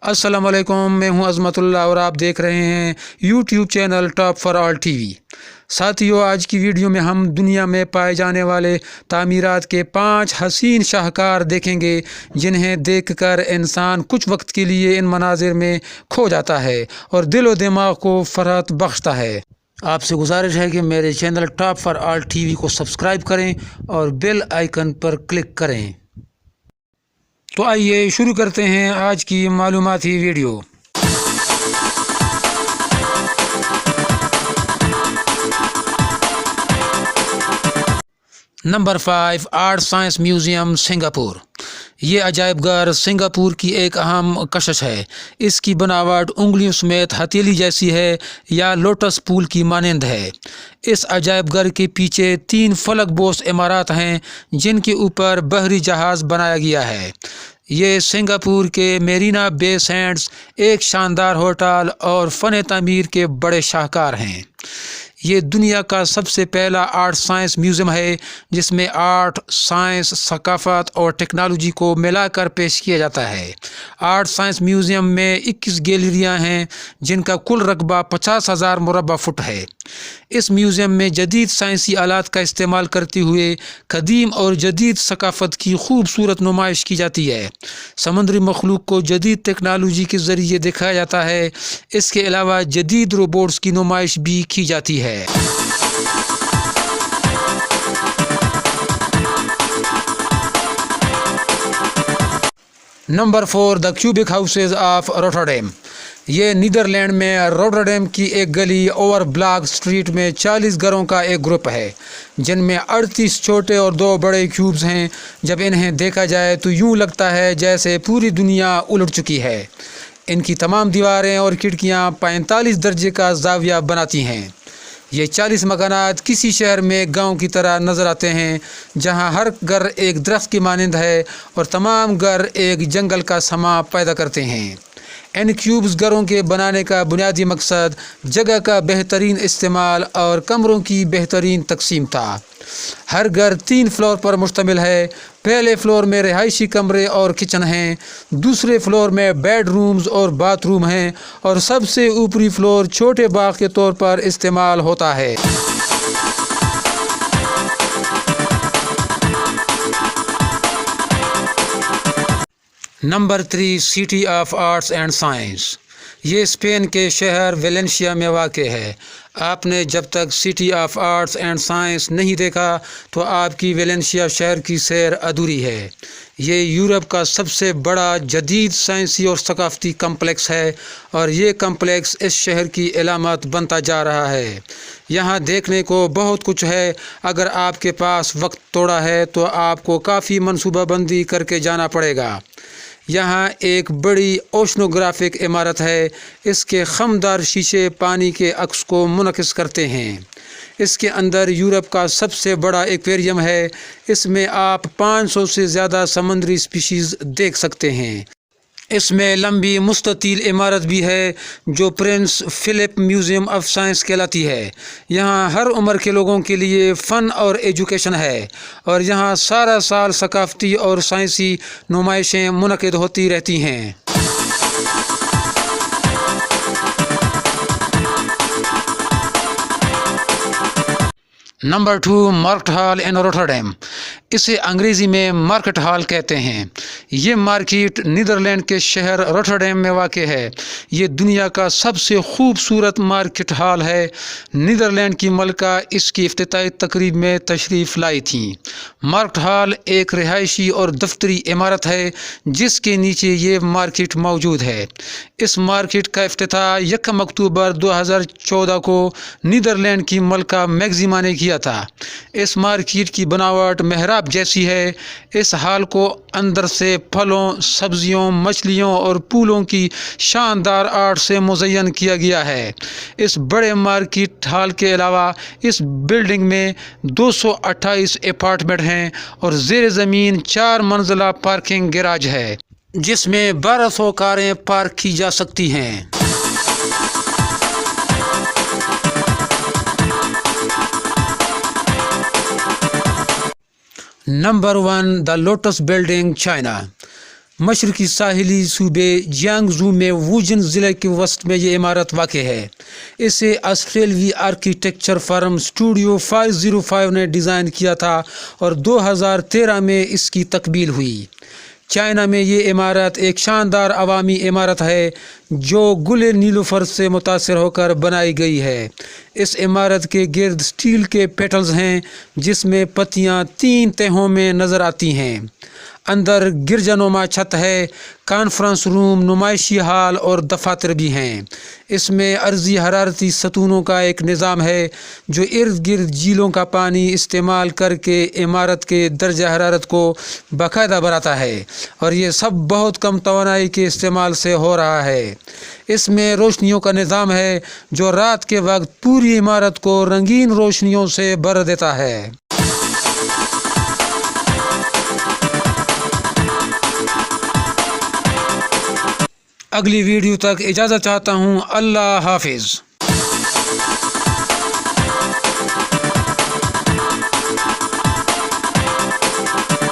अस्सलाम वालेकुम, मैं हूं अज़मतुल्लाह और आप देख रहे हैं YouTube channel top for all TV. साथियों, आज की वीडियो में हम दुनिया में पाए जाने वाले तामीरात के 5 हसीन शाहकार देखेंगे जिन्हें देखकर इंसान कुछ वक्त के लिए इन मनाजिर में खो जाता है और दिल व दिमाग को फरहत बख्शता है। आपसे गुजारिश है कि मेरे channel top for all TV को सब्सक्राइब करें और बेल आइकन पर क्लिक करें। तो आइए शुरू करते हैं आज की मालूमाती video. Number 5, art science museum Singapore. ये अजायब घर सिंगापुर की एक अहम कशिश है। इसकी बनावट उंगलियों समेत हथेली जैसी है या लोटस फूल की मानंद है। इस अजायब घर के पीछे 3 फलक बोस इमारत हैं जिनके ऊपर बहरी जहाज़ बनाया गया है। ये सिंगापुर के मेरीना बे सैंड्स एक शानदार होटल और फ़न तामीर के बड़े शाहकार हैं। ये दुनिया का सबसे पहला आर्ट साइंस म्यूज़ियम है जिसमें आर्ट, साइंस, सकाफ़त और टेक्नोलॉजी को मिलाकर पेश किया जाता है। आर्ट साइंस म्यूज़ियम में 21 गैलरियां हैं जिनका कुल रकबा 50,000 मुरबा फुट है। इस म्यूज़ियम में जदीद साइंसी आलात का इस्तेमाल करते हुए कदीम और जदीद सकाफ़त की खूबसूरत नुमाइश की जाती है। समुद्री मखलूक को जदीद टेक्नोलॉजी के ज़रिए दिखाया जाता है। इसके अलावा जदीद रोबोट्स की नुमाइश भी की जाती है। Number 4, the cubic houses of Rotterdam. ये नीदरलैंड में रोटरडैम की एक गली ओवर ब्लॉक स्ट्रीट में 40 घरों का एक ग्रुप है जिनमें 38 छोटे और 2 बड़े क्यूब्स हैं। जब इन्हें देखा जाए तो यूँ लगता है जैसे पूरी दुनिया उलट चुकी है। इनकी तमाम दीवारें और खिड़कियाँ 45 दर्जे का ज़ाविया बनाती हैं। ये 40 मकानात किसी शहर में गांव की तरह नज़र आते हैं जहां हर घर एक दरख्त की मानंद है और तमाम घर एक जंगल का समा पैदा करते हैं। इन क्यूब्स घरों के बनाने का बुनियादी मकसद जगह का बेहतरीन इस्तेमाल और कमरों की बेहतरीन तकसीम था। हर घर 3 फ्लोर पर मुश्तमिल है। पहले फ्लोर में रिहायशी कमरे और किचन हैं, दूसरे फ्लोर में बेडरूम्स और बाथरूम हैं और सबसे ऊपरी फ्लोर छोटे बाग के तौर पर इस्तेमाल होता है। Number 3, city of arts and science. ये स्पेन के शहर वेलेंशिया में वाक़ है। आपने जब तक city of arts and science नहीं देखा तो आपकी वेलेंशिया शहर की सैर अधूरी है। ये यूरोप का सबसे बड़ा जदीद साइंसी और सकाफ़ती कम्प्लेक्स है और ये कम्प्लेक्स इस शहर की अलामत बनता जा रहा है। यहाँ देखने को बहुत कुछ है। अगर आपके पास वक्त थोड़ा है तो आपको काफ़ी मनसूबाबंदी करके जाना पड़ेगा। यहाँ एक बड़ी ओशनोग्राफिक इमारत है। इसके खमदार शीशे पानी के अक्स को मुनक़िस करते हैं। इसके अंदर यूरोप का सबसे बड़ा एक्वेरियम है। इसमें आप 500 से ज़्यादा समुद्री स्पीशीज़ देख सकते हैं। इसमें लंबी मुस्ततील इमारत भी है जो Prince Philip museum of science कहलाती है। यहाँ हर उम्र के लोगों के लिए फ़न और एजुकेशन है और यहाँ सारा साल सकाफ़ती और साइंसी नुमाइशें मुनक़िद होती रहती हैं। नंबर 2, मार्केट हॉल इन रोटरडैम। इसे अंग्रेज़ी में मार्केट हॉल कहते हैं। ये मार्केट नीदरलैंड के शहर रोटरडैम में वाक़ है। ये दुनिया का सबसे खूबसूरत मार्केट हॉल है। नीदरलैंड की मलका इसकी इफ्तिताई तकरीब में तशरीफ़ लाई थी। मार्केट हॉल एक रिहायशी और दफ्तरी इमारत है जिसके नीचे ये मार्केट मौजूद है। इस मार्केट का इफ्तिताह 1 अक्टूबर 2014 को नीदरलैंड की मलका मैक्सिमा ने किया था। इस मार्केट की बनावट मेहराब जैसी है। इस हाल को अंदर से फलों, सब्जियों, मछलियों और फूलों की शानदार आर्ट से मुज़य्यन किया गया है। इस बड़े मार्केट हॉल के अलावा इस बिल्डिंग में 228 अपार्टमेंट हैं और ज़ेर ज़मीन 4 मंजिला पार्किंग गैराज है जिसमें 1200 कारें पार्क की जा सकती हैं। Number 1, the lotus building, China. مشرقی ساحلی صوبے جیانگزو میں ووجن ضلع کے وسط میں یہ عمارت واقع ہے۔ اسے آسٹریلوی آرکیٹیکچر فرم اسٹوڈیو 505 نے ڈیزائن کیا تھا اور 2013 میں اس کی تکمیل ہوئی۔ چائنا میں یہ عمارت ایک شاندار عوامی عمارت ہے جو گل نیلوفر سے متاثر ہو کر بنائی گئی ہے۔ اس عمارت کے گرد سٹیل کے پیٹلز ہیں جس میں پتیاں 3 تہوں میں نظر آتی ہیں۔ اندر گرجانما چھت ہے، کانفرنس روم، نمائشی ہال اور دفاتر بھی ہیں۔ اس میں عرضی حرارتی ستونوں کا ایک نظام ہے جو ارد گرد جھیلوں کا پانی استعمال کر کے عمارت کے درجہ حرارت کو باقاعدہ بڑھاتا ہے، اور یہ سب بہت کم توانائی کے استعمال سے ہو رہا ہے۔ اس میں روشنیوں کا نظام ہے جو رات کے وقت پوری عمارت کو رنگین روشنیوں سے بھر دیتا ہے۔ اگلی ویڈیو تک اجازت چاہتا ہوں۔ اللہ حافظ۔